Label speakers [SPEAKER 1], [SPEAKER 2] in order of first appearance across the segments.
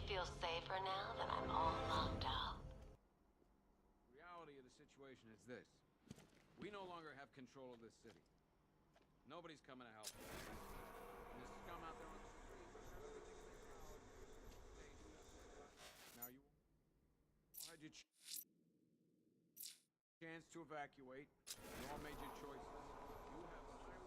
[SPEAKER 1] you feel safer now that I'm all locked up?
[SPEAKER 2] The reality of the situation is this. We no longer have control of this city. Nobody's coming to help us. And there's scum out there on the streets. Now you had your chance to evacuate. You all made your choices. You have my word.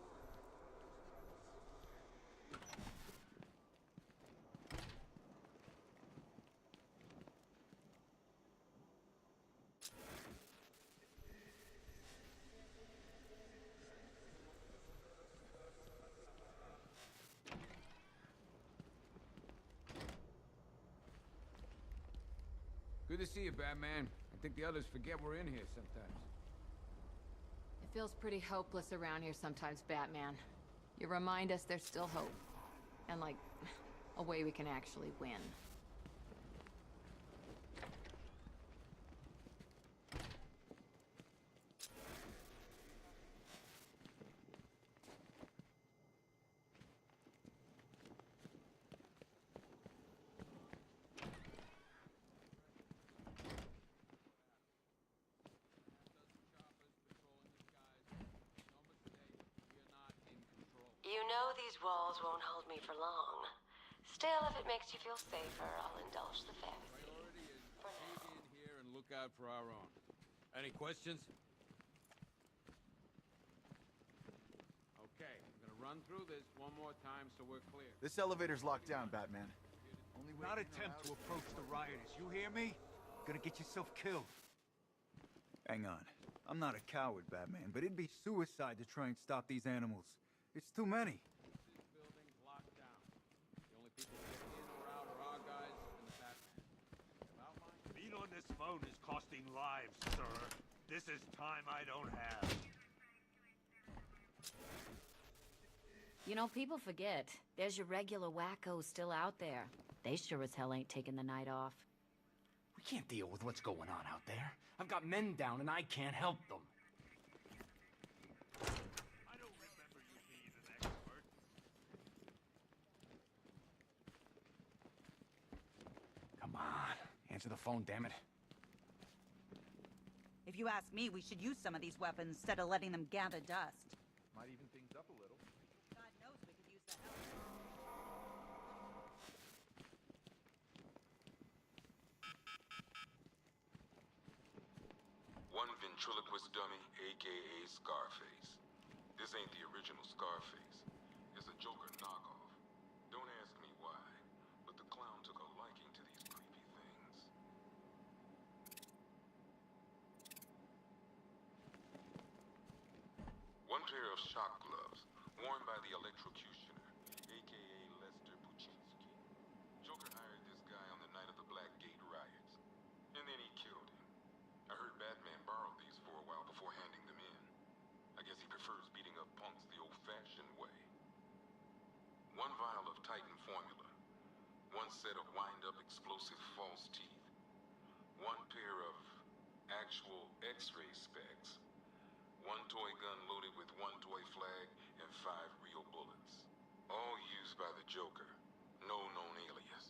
[SPEAKER 2] Good to see you, Batman. I think the others forget we're in here sometimes.
[SPEAKER 3] It feels pretty hopeless around here sometimes, Batman. You remind us there's still hope. And, like, a way we can actually win.
[SPEAKER 1] You know these walls won't hold me for long. Still, if it makes you feel safer, I'll indulge the fantasy.
[SPEAKER 2] Priority is
[SPEAKER 1] For
[SPEAKER 2] stay
[SPEAKER 1] now.
[SPEAKER 2] in here and look out for our own. Any questions? Okay, I'm gonna run through this one more time so we're clear.
[SPEAKER 4] This elevator's locked down, Batman. Only way
[SPEAKER 5] Not
[SPEAKER 4] in or
[SPEAKER 5] attempt
[SPEAKER 4] out
[SPEAKER 5] to
[SPEAKER 4] is-
[SPEAKER 5] approach the rioters, you hear me? Gonna get yourself killed. Hang on. I'm not a coward, Batman, but it'd be suicide to try and stop these animals. It's too many.
[SPEAKER 2] This building's locked down. The only people who get in or out are our guys and the Batman. About mine?
[SPEAKER 6] Being on this phone is costing lives, sir. This is time I don't have.
[SPEAKER 7] You know, people forget. There's your regular wackos still out there. They sure as hell ain't taking the night off.
[SPEAKER 8] We can't deal with what's going on out there. I've got men down and I can't help them.
[SPEAKER 6] I don't remember you being an expert.
[SPEAKER 8] Come on. Answer the phone, damn it.
[SPEAKER 9] If you ask me, we should use some of these weapons instead of letting them gather dust.
[SPEAKER 4] Might even things up a little.
[SPEAKER 9] God knows we could use the help.
[SPEAKER 10] One ventriloquist dummy, aka Scarface. This ain't the original Scarface. It's a Joker knockoff. Don't ask me why, but the clown took a liking to these creepy things. One pair of shock gloves, worn by the electrocutioner, aka Lester Buczynski. Joker hired this guy on the night of the Blackgate riots, and then he killed him. I heard Batman borrowed these for a while before handing them in. I guess he prefers beating up punks the old-fashioned way. One vial of Titan formula. One set of wind-up explosive false teeth. One pair of actual X-ray specs. One toy gun loaded with one toy flag and 5 real bullets. All used by the Joker. No known alias.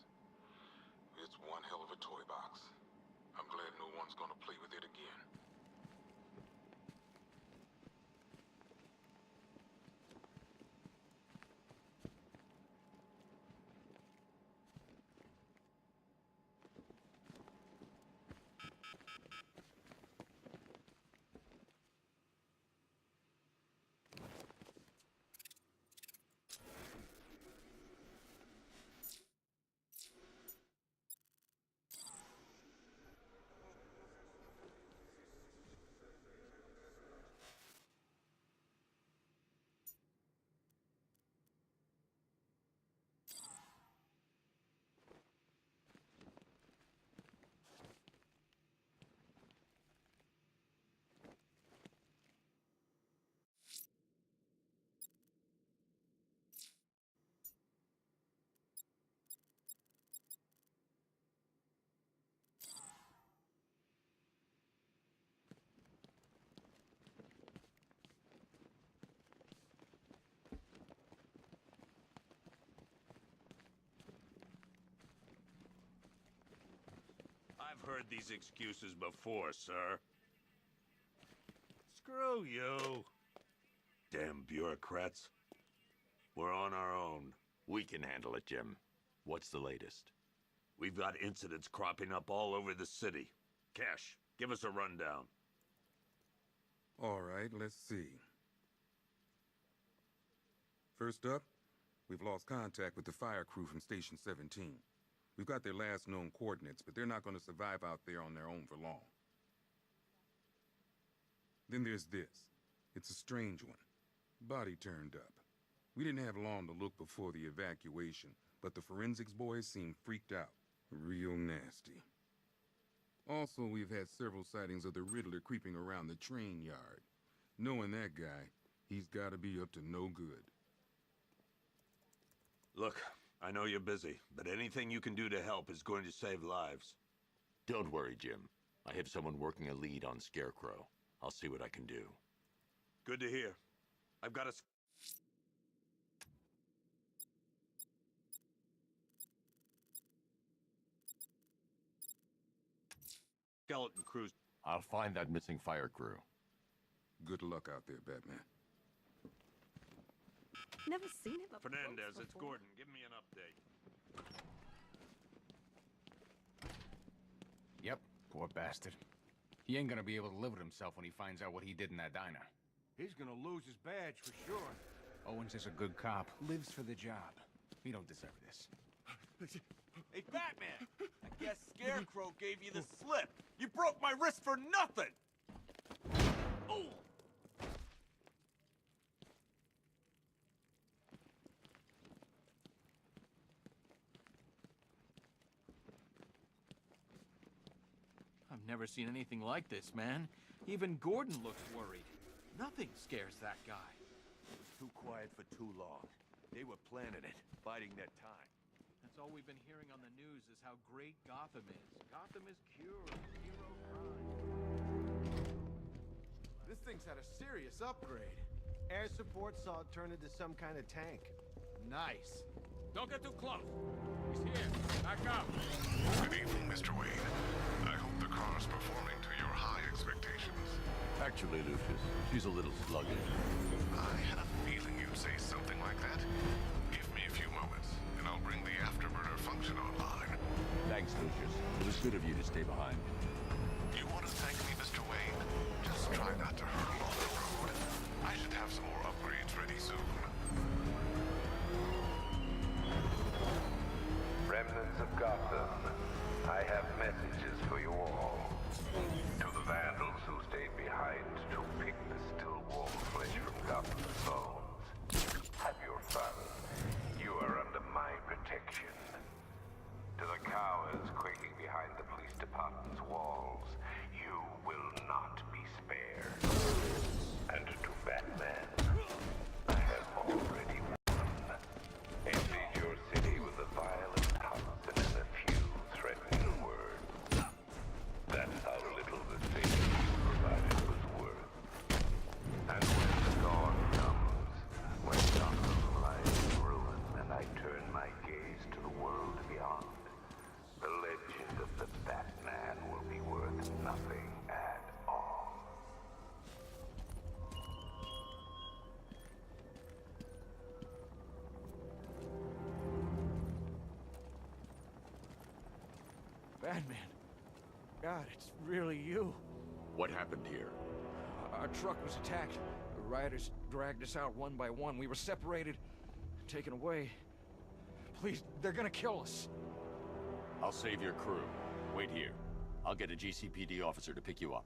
[SPEAKER 10] It's one hell of a toy box. I'm glad no one's gonna play with it again.
[SPEAKER 6] I've heard these excuses before, sir. Screw you. Damn bureaucrats. We're on our own.
[SPEAKER 11] We can handle it, Jim. What's the latest?
[SPEAKER 6] We've got incidents cropping up all over the city. Cash, give us a rundown.
[SPEAKER 12] All right, let's see. First up, we've lost contact with the fire crew from Station 17. We've got their last known coordinates, but they're not going to survive out there on their own for long. Then there's this. It's a strange one. Body turned up. We didn't have long to look before the evacuation, but the forensics boys seemed freaked out. Real nasty. Also, we've had several sightings of the Riddler creeping around the train yard. Knowing that guy, he's gotta be up to no good.
[SPEAKER 6] Look, I know you're busy, but anything you can do to help is going to save lives.
[SPEAKER 11] Don't worry, Jim. I have someone working a lead on Scarecrow. I'll see what I can do.
[SPEAKER 6] Good to hear. I've got a... skeleton crews.
[SPEAKER 11] I'll find that missing fire crew.
[SPEAKER 12] Good luck out there, Batman.
[SPEAKER 9] Never seen him up
[SPEAKER 6] Fernandez,
[SPEAKER 9] close
[SPEAKER 6] it's
[SPEAKER 9] before.
[SPEAKER 6] Gordon. Give me an update.
[SPEAKER 8] Yep, poor bastard. He ain't gonna be able to live with himself when he finds out what he did in that diner.
[SPEAKER 4] He's gonna lose his badge for sure.
[SPEAKER 8] Owens is a good cop, lives for the job. We don't deserve this.
[SPEAKER 4] Hey, Batman! I guess Scarecrow gave you the slip. You broke my wrist for nothing! Oh!
[SPEAKER 13] I've never seen anything like this, man. Even Gordon looks worried. Nothing scares that guy.
[SPEAKER 4] It was too quiet for too long. They were planning it, biding their time.
[SPEAKER 13] That's all we've been hearing on the news is how great Gotham is. Gotham is cured of zero crime.
[SPEAKER 14] This thing's had a serious upgrade. Air support saw it turn into some kind of tank. Nice.
[SPEAKER 2] Don't get too close. He's here. Back up.
[SPEAKER 15] Good evening, Mr. Wayne. I hope the car's performing to your high expectations.
[SPEAKER 11] Actually, Lucius, she's a little sluggish.
[SPEAKER 15] I had a feeling you'd say something like that. Give me a few moments, and I'll bring the afterburner function online.
[SPEAKER 11] Thanks, Lucius. It was good of you to stay behind.
[SPEAKER 15] You want to thank me, Mr. Wayne? Just try not to hurtle on the road. I should have some more upgrades ready soon.
[SPEAKER 16] Remnants of Gotham, I have messages for you all. To the vandals who stayed behind to pick the still warm flesh from Gotham's bones. Have your fun. You are under my protection. To the cowards quaking behind the police department's walls, you will not be spared. And to Batman, I have already won. Emptied your city with a violent toxin and a few threatening words. That's how little the safety you provided was worth. And when the dawn comes, when Gotham lies in ruin and I turn my gaze to the world beyond, the legend of the Batman will be worth nothing at all.
[SPEAKER 13] Batman. God, it's really you.
[SPEAKER 11] What happened here?
[SPEAKER 13] Our truck was attacked. The rioters dragged us out one by one. We were separated, taken away. Please, they're gonna kill us.
[SPEAKER 11] I'll save your crew. Wait here. I'll get a GCPD officer to pick you up.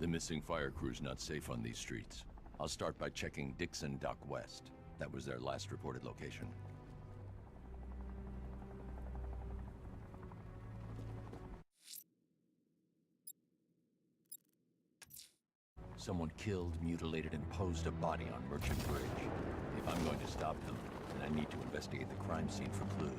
[SPEAKER 11] The missing fire crew's not safe on these streets. I'll start by checking Dixon Dock West. That was their last reported location. Someone killed, mutilated, and posed a body on Merchant Bridge. If I'm going to stop them, then I need to investigate the crime scene for clues.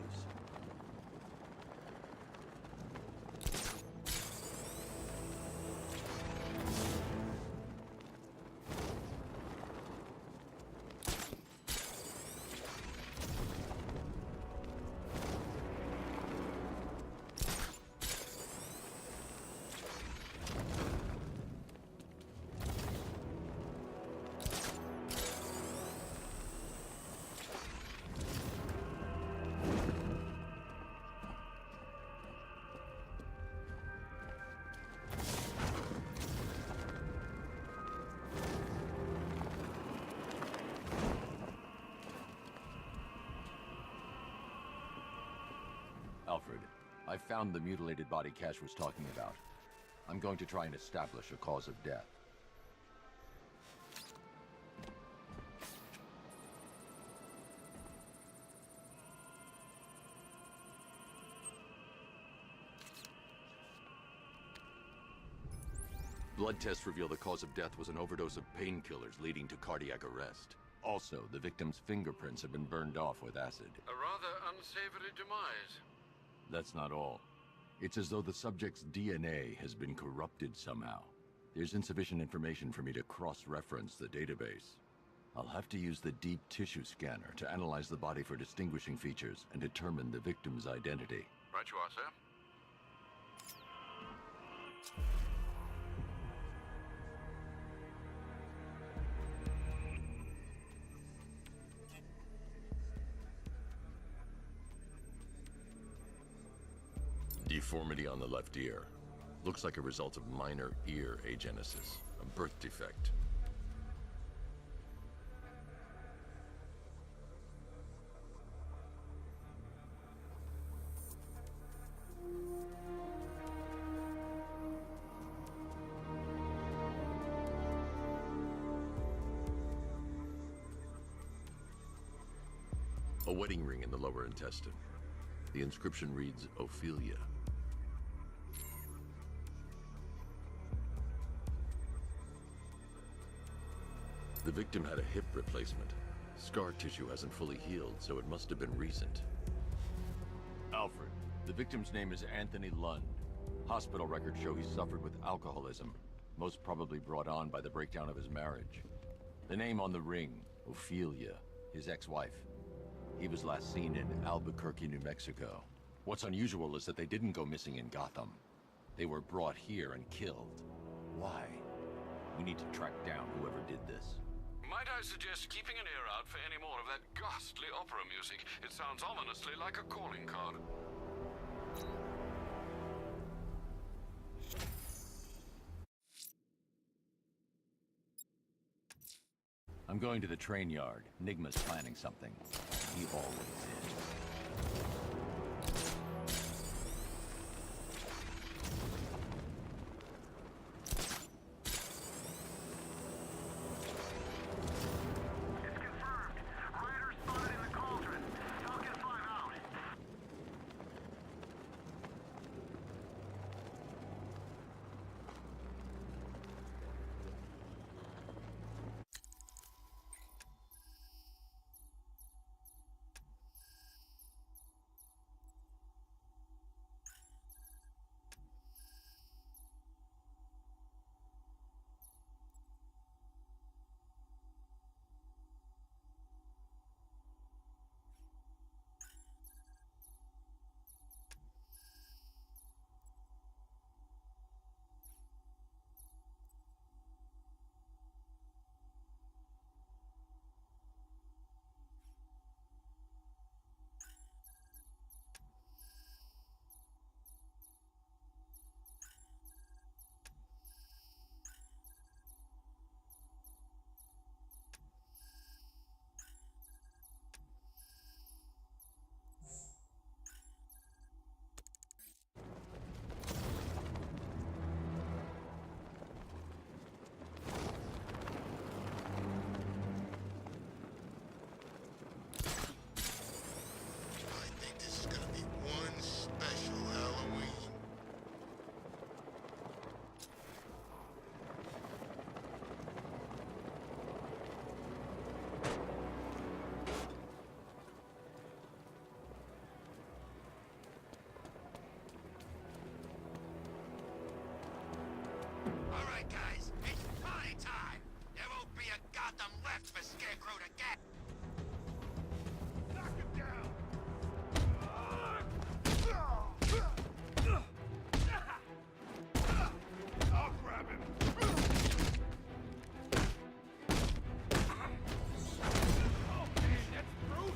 [SPEAKER 11] Alfred, I found the mutilated body Cash was talking about. I'm going to try and establish a cause of death. Blood tests reveal the cause of death was an overdose of painkillers leading to cardiac arrest. Also, the victim's fingerprints have been burned off with acid.
[SPEAKER 17] A rather unsavory demise.
[SPEAKER 11] That's not all. It's as though the subject's DNA has been corrupted somehow. There's insufficient information for me to cross-reference the database. I'll have to use the deep tissue scanner to analyze the body for distinguishing features and determine the victim's identity.
[SPEAKER 17] Right you are, sir.
[SPEAKER 11] Deformity on the left ear. Looks like a result of minor ear agenesis, a birth defect. A wedding ring in the lower intestine. The inscription reads, Ophelia. The victim had a hip replacement. Scar tissue hasn't fully healed, so it must have been recent. Alfred, the victim's name is Anthony Lund. Hospital records show he suffered with alcoholism, most probably brought on by the breakdown of his marriage. The name on the ring, Ophelia, his ex-wife. He was last seen in Albuquerque, New Mexico. What's unusual is that they didn't go missing in Gotham. They were brought here and killed. Why? We need to track down whoever did this.
[SPEAKER 17] Might I suggest keeping an ear out for any more of that ghastly opera music? It sounds ominously like a calling card.
[SPEAKER 11] I'm going to the train yard. Nigma's planning something. He always is.
[SPEAKER 15] Scarecrow to get.
[SPEAKER 4] Knock him down! I'll grab him! Oh man, that's brutal!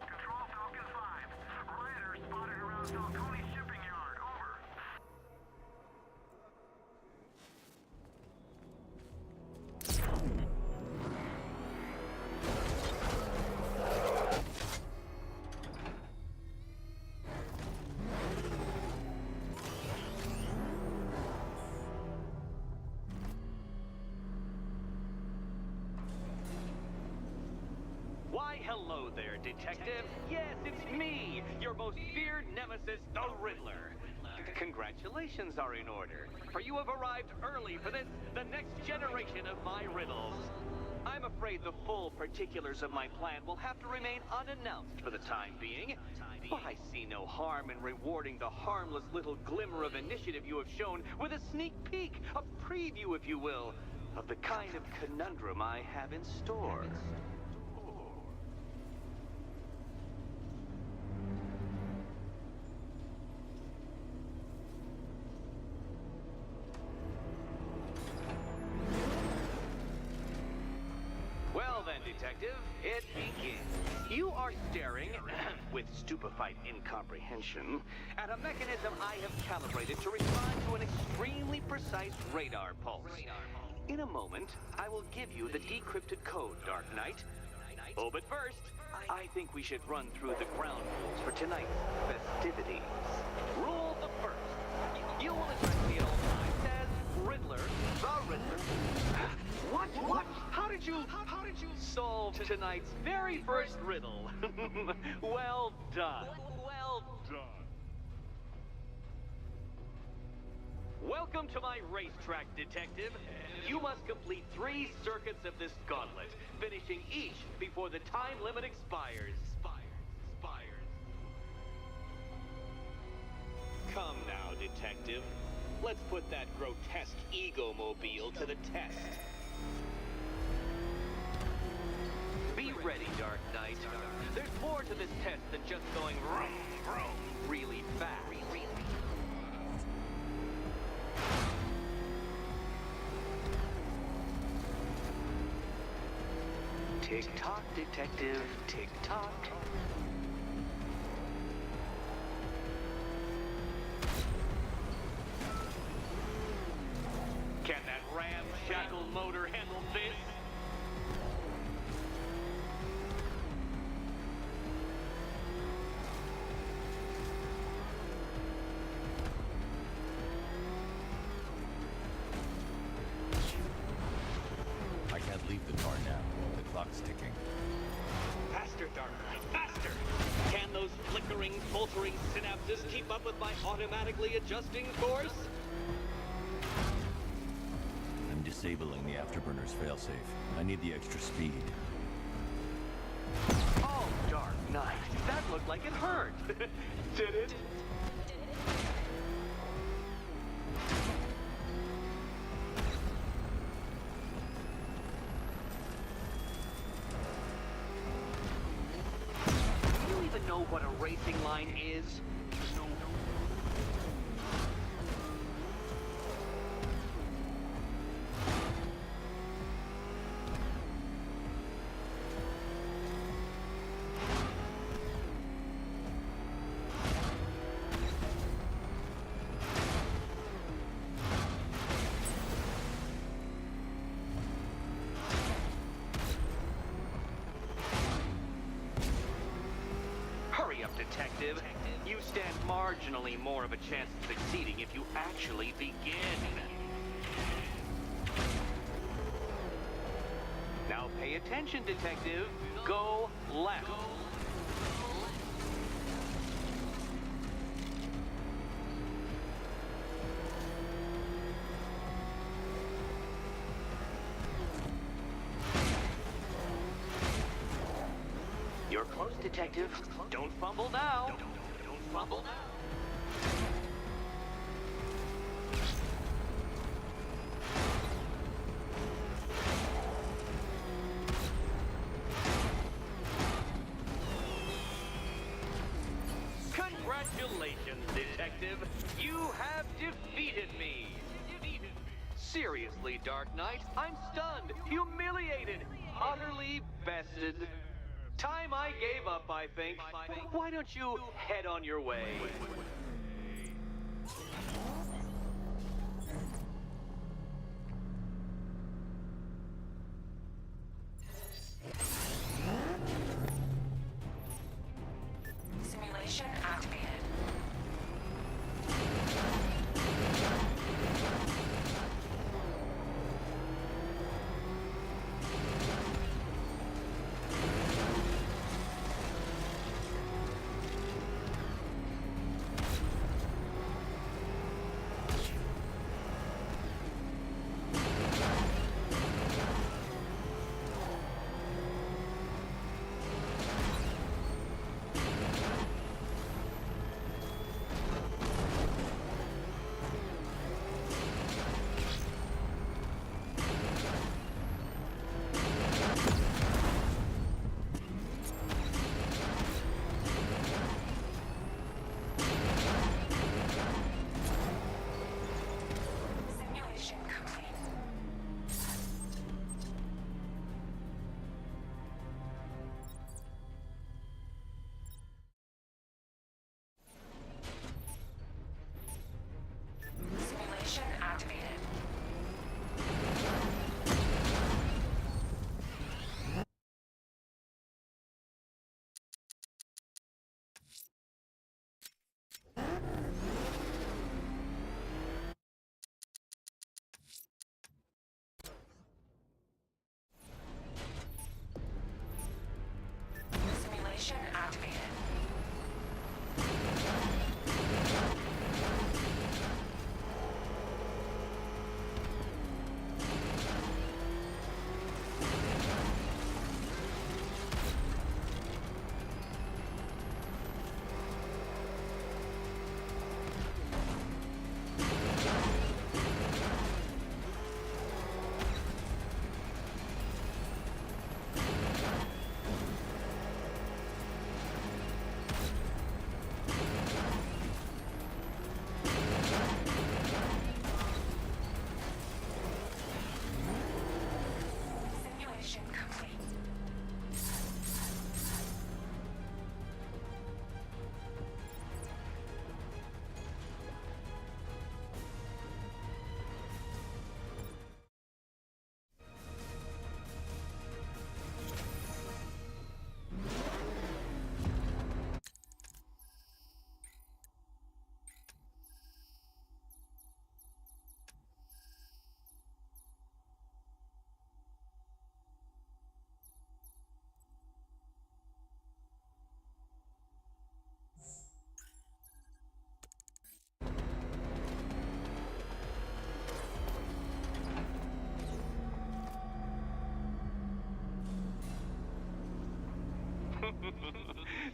[SPEAKER 15] Control Falcon 5. Rioters spotted around Falcone shipping yard. Over.
[SPEAKER 18] Why, hello there, Detective. Yes, it's me, your most feared nemesis, the Riddler. Congratulations are in order, for you have arrived early for this, the next generation of my riddles. I'm afraid the full particulars of my plan will have to remain unannounced for the time being, but I see no harm in rewarding the harmless little glimmer of initiative you have shown with a sneak peek, a preview, if you will, of the kind of conundrum I have in store. Well then, Detective, it begins. You are staring, with stupefied incomprehension, at a mechanism I have calibrated to respond to an extremely precise radar pulse. In a moment, I will give you the decrypted code, Dark Knight. Oh, but first, I think we should run through the ground rules for tonight's festivities. Rule the first. You will address me at all times as Riddler, the Riddler. What? How did you solve tonight's very first riddle? Well done. Well done. Welcome to my racetrack, Detective. You must complete 3 circuits of this gauntlet, finishing each before the time limit expires. Come now, Detective. Let's put that grotesque ego-mobile to the test. Be ready, Dark Knight. There's more to this test than just going vroom, vroom, really fast. Tick-tock, Detective, tick-tock. Can that ramshackle motor handle this?
[SPEAKER 11] I can't leave the car now. The clock's ticking.
[SPEAKER 18] Faster, Dark Knight, faster! Can those flickering, faltering synapses keep up with my automatically adjusting course?
[SPEAKER 11] I'm disabling the afterburner's failsafe. I need the extra speed.
[SPEAKER 18] Oh, Dark Knight, that looked like it hurt. Did it? Do you even know what a racing line is? Hurry up, Detective. You stand marginally more of a chance of succeeding if you actually begin. Now pay attention, Detective. Go left. close, Detective. Don't fumble now. Don't fumble now. Congratulations, Detective. You have defeated me. Seriously, Dark Knight, I'm stunned, humiliated, utterly bested. Time I gave up, I think. Why don't you head on your way?
[SPEAKER 1] Simulation activated. Simulation complete. Simulation activated. Simulation activated. Simulation complete.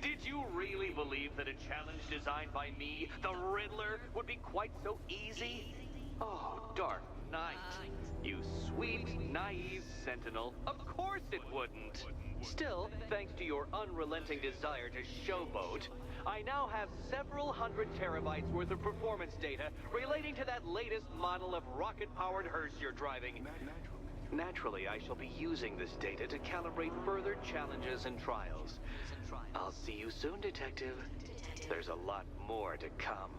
[SPEAKER 18] Did you really believe that a challenge designed by me, the Riddler, would be quite so easy? Oh, Dark Knight. You sweet, naive sentinel. Of course it wouldn't. Still, thanks to your unrelenting desire to showboat, I now have several hundred terabytes worth of performance data relating to that latest model of rocket-powered hearse you're driving. Naturally, I shall be using this data to calibrate further challenges and trials. I'll see you soon, Detective. There's a lot more to come.